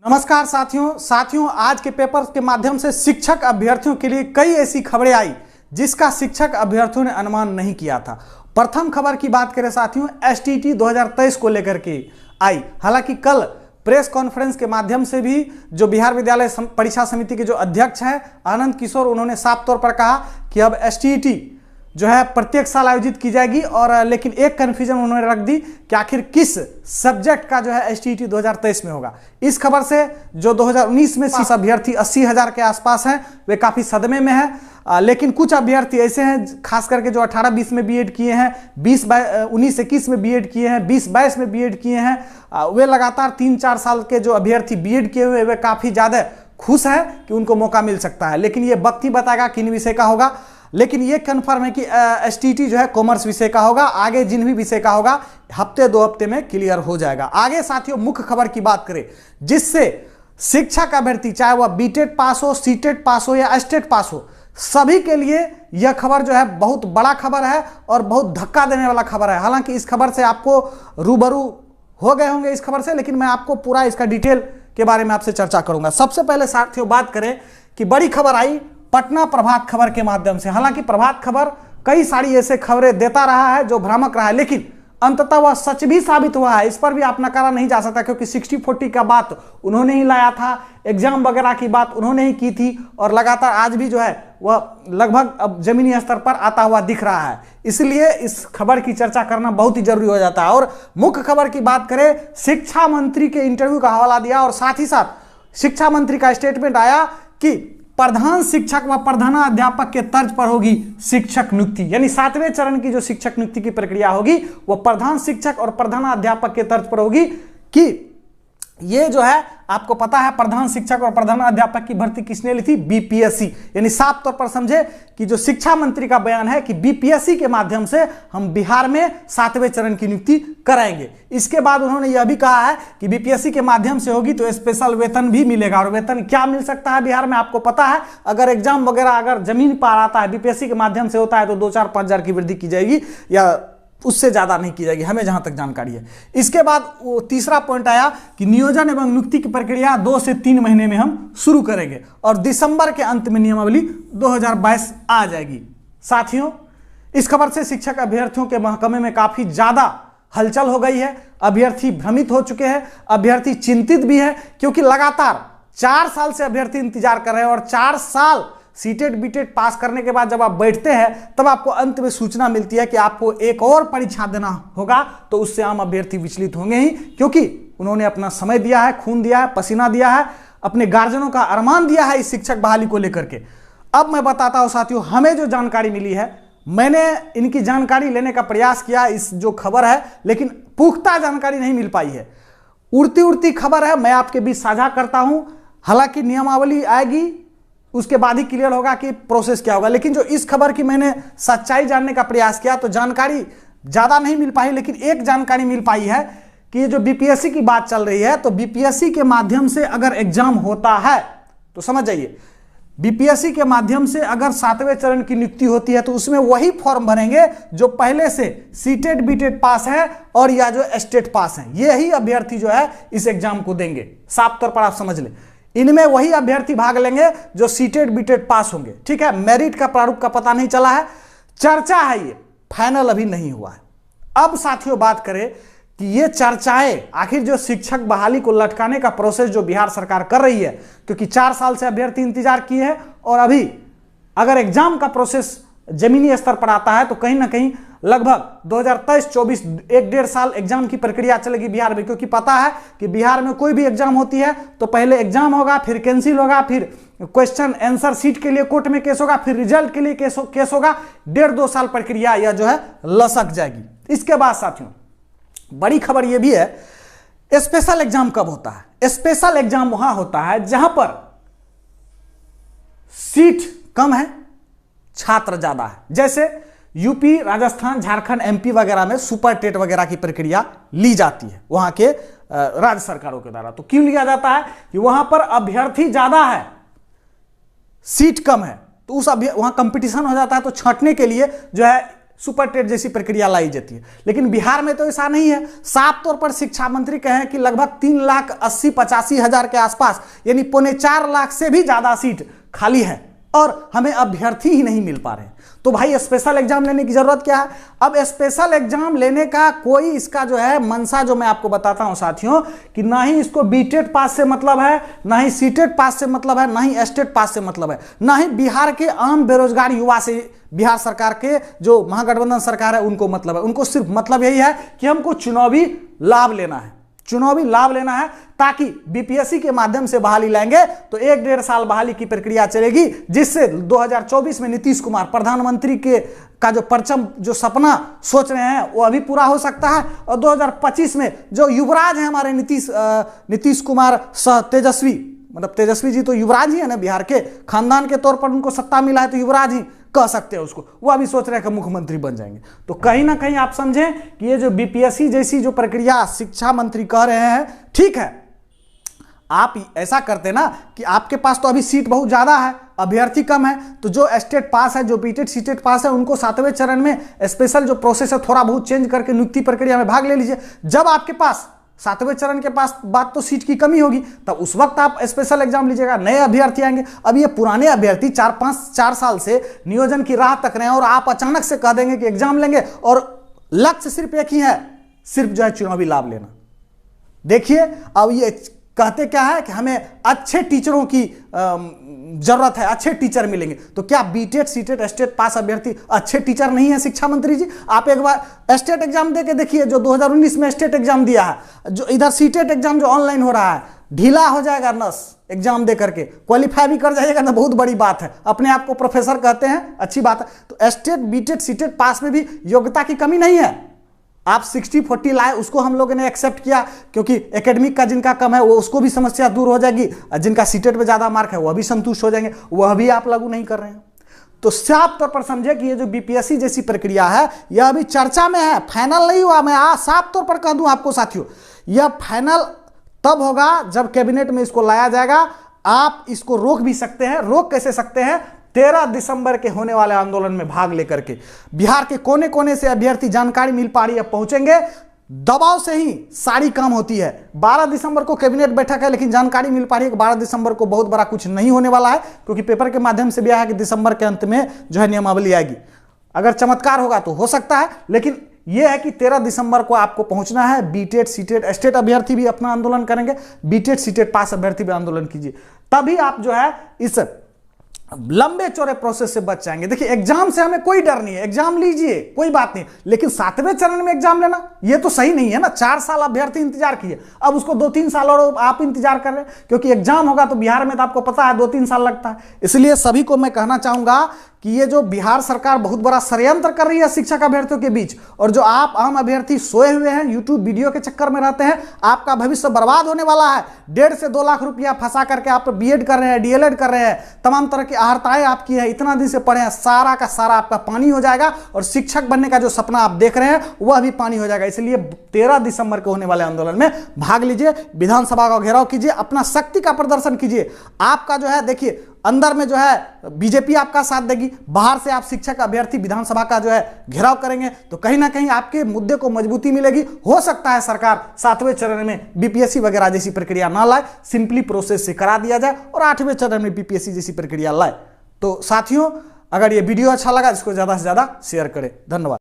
नमस्कार साथियों आज के पेपर के माध्यम से शिक्षक अभ्यर्थियों के लिए कई ऐसी खबरें आई जिसका शिक्षक अभ्यर्थियों ने अनुमान नहीं किया था। प्रथम खबर की बात करें साथियों, एसटीईटी 2023 को लेकर के आई। हालांकि कल प्रेस कॉन्फ्रेंस के माध्यम से भी जो बिहार विद्यालय परीक्षा समिति के जो अध्यक्ष हैं आनंद किशोर, उन्होंने साफ तौर पर कहा कि अब एसटीईटी जो है प्रत्येक साल आयोजित की जाएगी। और लेकिन एक कन्फ्यूजन उन्होंने रख दी कि आखिर किस सब्जेक्ट का जो है एसटीईटी 2023 में होगा। इस खबर से जो 2019 में शीर्ष अभ्यर्थी 80,000 के आसपास हैं वे काफी सदमे में हैं। लेकिन कुछ अभ्यर्थी ऐसे हैं खास करके जो 18-20 में बीएड किए हैं, 19-21 में बीएड किए हैं, 20-22 में बीएड किए हैं, वे लगातार 3-4 साल के जो अभ्यर्थी बीएड किए हुए वे काफी ज्यादा खुश हैं कि उनको मौका मिल सकता है। लेकिन ये वक्त ही बताएगा किन विषय का होगा। लेकिन ये कन्फर्म है कि एसटीईटी जो है कॉमर्स विषय का होगा। आगे जिन भी विषय का होगा हफ्ते 2 हफ्ते में क्लियर हो जाएगा। आगे साथियों मुख्य खबर की बात करें जिससे शिक्षक अभ्यर्थी चाहे वह बीटेड पास हो, सीटेड पास हो या एस्टेट पास हो, सभी के लिए यह खबर जो है बहुत बड़ा खबर है और बहुत धक्का देने वाला खबर है। हालांकि इस खबर से आपको रूबरू हो गए होंगे इस खबर से, लेकिन मैं आपको पूरा इसका डिटेल के बारे में आपसे चर्चा करूंगा। सबसे पहले साथियों बात करें कि बड़ी खबर आई पटना प्रभात खबर के माध्यम से। हालांकि प्रभात खबर कई सारी ऐसे खबरें देता रहा है जो भ्रामक रहा है, लेकिन अंततः वह सच भी साबित हुआ है। इस पर भी आप नकारा नहीं जा सकता क्योंकि 60-40 का बात उन्होंने ही लाया था, एग्जाम वगैरह की बात उन्होंने ही की थी और लगातार आज भी जो है वह लगभग अब जमीनी स्तर पर आता हुआ दिख रहा है। इसलिए इस खबर की चर्चा करना बहुत ही जरूरी हो जाता है। और मुख्य खबर की बात करें, शिक्षा मंत्री के इंटरव्यू का हवाला दिया और साथ ही साथ शिक्षा मंत्री का स्टेटमेंट आया कि प्रधान शिक्षक व प्रधानाध्यापक के तर्ज पर होगी शिक्षक नियुक्ति, यानी 7वें चरण की जो शिक्षक नियुक्ति की प्रक्रिया होगी वह प्रधान शिक्षक और प्रधानाध्यापक के तर्ज पर होगी। कि ये जो है आपको पता है प्रधान शिक्षक और प्रधानाध्यापक की भर्ती किसने ली थी? बीपीएससी। यानी साफ तौर पर समझे कि जो शिक्षा मंत्री का बयान है कि बीपीएससी के माध्यम से हम बिहार में 7वें चरण की नियुक्ति कराएंगे। इसके बाद उन्होंने यह भी कहा है कि बीपीएससी के माध्यम से होगी तो स्पेशल वेतन भी मिलेगा। और वेतन क्या मिल सकता है बिहार में आपको पता है, अगर एग्जाम वगैरह अगर जमीन पर आता है बीपीएससी के माध्यम से होता है तो 2-4-5 हजार की वृद्धि की जाएगी या उससे ज्यादा नहीं की जाएगी, हमें जहां तक जानकारी है। इसके बाद वो तीसरा पॉइंट आया कि नियोजन एवं नियुक्ति की प्रक्रिया 2 से 3 महीने में हम शुरू करेंगे और दिसंबर के अंत में नियमावली 2022 आ जाएगी। साथियों इस खबर से शिक्षक अभ्यर्थियों के महकमे में काफी ज्यादा हलचल हो गई है। अभ्यर्थी भ्रमित हो चुके हैं, अभ्यर्थी चिंतित भी है क्योंकि लगातार 4 साल से अभ्यर्थी इंतजार कर रहे हैं और 4 साल सीटेड बीटेड पास करने के बाद जब आप बैठते हैं तब आपको अंत में सूचना मिलती है कि आपको एक और परीक्षा देना होगा, तो उससे आम अभ्यर्थी विचलित होंगे ही क्योंकि उन्होंने अपना समय दिया है, खून दिया है, पसीना दिया है, अपने गार्जियनों का अरमान दिया है इस शिक्षक बहाली को लेकर के। अब मैं बताता हूं साथियों, हमें जो जानकारी मिली है, मैंने इनकी जानकारी लेने का प्रयास किया इस जो खबर है, लेकिन पुख्ता जानकारी नहीं मिल पाई है, उड़ती उड़ती खबर है, मैं आपके बीच साझा करता हूं। हालांकि नियमावली आएगी उसके बाद ही क्लियर होगा कि प्रोसेस क्या होगा। लेकिन जो इस खबर की मैंने सच्चाई जानने का प्रयास किया तो जानकारी ज्यादा नहीं मिल पाई, लेकिन एक जानकारी मिल पाई है कि ये जो बीपीएससी की बात चल रही है तो बीपीएससी के माध्यम से अगर एग्जाम होता है तो समझ जाइए, बीपीएससी के माध्यम से अगर 7वें चरण की नियुक्ति होती है तो उसमें वही फॉर्म भरेंगे जो पहले से सीटेड बीटेड पास है और या जो एस्टेट पास है, यही अभ्यर्थी जो है इस एग्जाम को देंगे। साफ तौर पर आप समझ लें, इनमें वही अभ्यर्थी भाग लेंगे जो सीटेड बीटेड पास होंगे। ठीक है, मेरिट का प्रारूप का पता नहीं चला है, चर्चा है, ये फाइनल अभी नहीं हुआ है। अब साथियों बात करें कि ये चर्चाएं आखिर जो शिक्षक बहाली को लटकाने का प्रोसेस जो बिहार सरकार कर रही है, क्योंकि 4 साल से अभ्यर्थी इंतजार किए हैं और अभी अगर एग्जाम का प्रोसेस जमीनी स्तर पर आता है तो कहीं ना कहीं लगभग 2023-24 1-1.5 साल एग्जाम की प्रक्रिया चलेगी बिहार में। क्योंकि पता है कि बिहार में कोई भी एग्जाम होती है तो पहले एग्जाम होगा, फिर कैंसिल होगा, फिर क्वेश्चन आंसर सीट के लिए कोर्ट में केस होगा, फिर रिजल्ट के लिए केस होगा, 1.5-2 साल प्रक्रिया यह जो है लसक जाएगी। इसके बाद साथियों बड़ी खबर यह भी है, स्पेशल एग्जाम कब होता है? स्पेशल एग्जाम वहां होता है जहां पर सीट कम है, छात्र ज्यादा है। जैसे यूपी, राजस्थान, झारखंड, एमपी वगैरह में सुपर टेट वगैरह की प्रक्रिया ली जाती है वहां के राज्य सरकारों के द्वारा। तो क्यों लिया जाता है कि वहां पर अभ्यर्थी ज्यादा है, सीट कम है, तो उस वहां कंपटीशन हो जाता है, तो छांटने के लिए जो है सुपर टेट जैसी प्रक्रिया लाई जाती है। लेकिन बिहार में तो ऐसा नहीं है। साफ तौर पर शिक्षा मंत्री कहें कि लगभग 3,80,85,000 के आसपास यानी 3.25 लाख से भी ज्यादा सीट खाली है और हमें अभ्यर्थी ही नहीं मिल पा रहे हैं। तो भाई स्पेशल एग्जाम लेने की जरूरत क्या है? अब स्पेशल एग्जाम लेने का कोई इसका जो है मंशा जो मैं आपको बताता हूं साथियों कि ना ही इसको बीटेट पास से मतलब है, ना ही सीटेट पास से मतलब है, ना ही एस्टेट पास से मतलब है, ना ही बिहार के आम बेरोजगार युवा से बिहार सरकार के जो महागठबंधन सरकार है उनको मतलब है। उनको सिर्फ मतलब यही है कि हमको चुनावी लाभ लेना है, चुनावी लाभ लेना है ताकि बीपीएससी के माध्यम से बहाली लाएंगे तो 1-1.5 साल बहाली की प्रक्रिया चलेगी, जिससे 2024 में नीतीश कुमार प्रधानमंत्री के का जो परचम जो सपना सोच रहे हैं वो अभी पूरा हो सकता है। और 2025 में जो युवराज है हमारे नीतीश कुमार सह तेजस्वी, मतलब तेजस्वी जी तो युवराज ही है ना, बिहार के खानदान के तौर पर उनको सत्ता मिला है तो युवराज ही कह सकते हैं उसको, वो अभी सोच रहे हैं कि मुख्यमंत्री बन जाएंगे। तो कहीं ना कहीं आप समझें कि ये जो बीपीएससी जैसी जो प्रक्रिया शिक्षा मंत्री कह रहे हैं, ठीक है आप ऐसा करते ना कि आपके पास तो अभी सीट बहुत ज्यादा है, अभ्यर्थी कम है, तो जो एस्टेट पास है, जो बीटेट सीटेट पास है, उनको 7वें चरण में स्पेशल जो प्रोसेस है थोड़ा बहुत चेंज करके नियुक्ति प्रक्रिया में भाग ले लीजिए। जब आपके पास 7वें चरण के पास बात तो सीट की कमी होगी तब उस वक्त आप स्पेशल एग्जाम लीजिएगा, नए अभ्यर्थी आएंगे। अब ये पुराने अभ्यर्थी 4 साल से नियोजन की राह तक रहे हैं और आप अचानक से कह देंगे कि एग्जाम लेंगे और लक्ष्य सिर्फ एक ही है, सिर्फ जो है चुनावी लाभ लेना। देखिए अब ये कहते क्या है कि हमें अच्छे टीचरों की जरूरत है, अच्छे टीचर मिलेंगे। तो क्या बीटेट सीटेट एस्टेट पास अभ्यर्थी अच्छे टीचर नहीं है शिक्षा मंत्री जी? आप एक बार एस्टेट एग्जाम दे के देखिए, जो 2019 में एस्टेट एग्जाम दिया है, जो इधर सीटेट एग्जाम जो ऑनलाइन हो रहा है, ढीला हो जाएगा नस एग्जाम दे करके, क्वालिफाई भी कर जाइएगा ना, बहुत बड़ी बात है। अपने आप को प्रोफेसर कहते हैं, अच्छी बात है। तो एस्टेट बीटेट सीटेट पास में भी योग्यता की कमी नहीं है। आप 60-40 लाए, उसको हम लोगों ने एक्सेप्ट किया क्योंकि एकेडमिक का जिनका कम है वो उसको भी समस्या दूर हो जाएगी, जिनका सीटेट में ज्यादा मार्क है वह भी संतुष्ट हो जाएंगे, वह भी आप लागू नहीं कर रहे हैं। तो साफ तौर पर समझे कि ये जो बीपीएससी जैसी प्रक्रिया है यह अभी चर्चा में है, फाइनल नहीं हुआ। मैं साफ तौर पर कह दूं आपको साथियों, यह फाइनल तब होगा जब कैबिनेट में इसको लाया जाएगा। आप इसको रोक भी सकते हैं। रोक कैसे सकते हैं? 13 दिसंबर के होने वाले आंदोलन में भाग लेकर के बिहार के कोने कोने से अभ्यर्थी, जानकारी मिल पा रही है, पहुंचेंगे। दबाव से ही सारी काम होती है। 12 दिसंबर को कैबिनेट बैठक है, लेकिन जानकारी मिल पा रही है कि 12 दिसंबर को बहुत बड़ा कुछ नहीं होने वाला है, क्योंकि पेपर के माध्यम से भी आया है कि दिसंबर के अंत में जो है नियमावली आएगी। अगर चमत्कार होगा तो हो सकता है, लेकिन यह है कि 13 दिसंबर को आपको पहुंचना है। बीटेट सीटेट एस्टेट अभ्यर्थी भी अपना आंदोलन करेंगे, बीटेट सीटेट पास अभ्यर्थी भी आंदोलन कीजिए, तभी आप जो है इस लंबे चौड़े प्रोसेस से बच जाएंगे। देखिए एग्जाम से हमें कोई डर नहीं है, एग्जाम लीजिए कोई बात नहीं, लेकिन 7वें चरण में एग्जाम लेना ये तो सही नहीं है ना। 4 साल अभ्यर्थी इंतजार किए, अब उसको 2-3 साल और आप इंतजार कर रहे हैं, क्योंकि एग्जाम होगा तो बिहार में तो आपको पता है 2-3 साल लगता है। इसलिए सभी को मैं कहना चाहूंगा कि ये जो बिहार सरकार बहुत बड़ा षड्यंत्र कर रही है शिक्षक अभ्यर्थियों के बीच, और जो आप आम अभ्यर्थी सोए हुए हैं, यूट्यूब वीडियो के चक्कर में रहते हैं, आपका भविष्य बर्बाद होने वाला है। 1.5 से 2 लाख रुपया फंसा करके आप बीएड कर रहे हैं, डीएलएड कर रहे हैं, तमाम तरह की आहर्ताएं आपकी है, इतना दिन से पढ़े हैं, सारा का सारा आपका पानी हो जाएगा, और शिक्षक बनने का जो सपना आप देख रहे हैं वह भी पानी हो जाएगा। इसलिए 13 दिसंबर को होने वाले आंदोलन में भाग लीजिए, विधानसभा का घेराव कीजिए, अपना शक्ति का प्रदर्शन कीजिए। आपका जो है देखिए अंदर में जो है बीजेपी आपका साथ देगी, बाहर से आप शिक्षक अभ्यर्थी विधानसभा का जो है घेराव करेंगे, तो कहीं ना कहीं आपके मुद्दे को मजबूती मिलेगी। हो सकता है सरकार 7वें चरण में बीपीएससी वगैरह जैसी प्रक्रिया ना लाए, सिंपली प्रोसेस से करा दिया जाए और 8वें चरण में बीपीएससी जैसी प्रक्रिया लाए। तो साथियों, अगर ये वीडियो अच्छा लगा इसको ज्यादा से ज्यादा शेयर करें। धन्यवाद।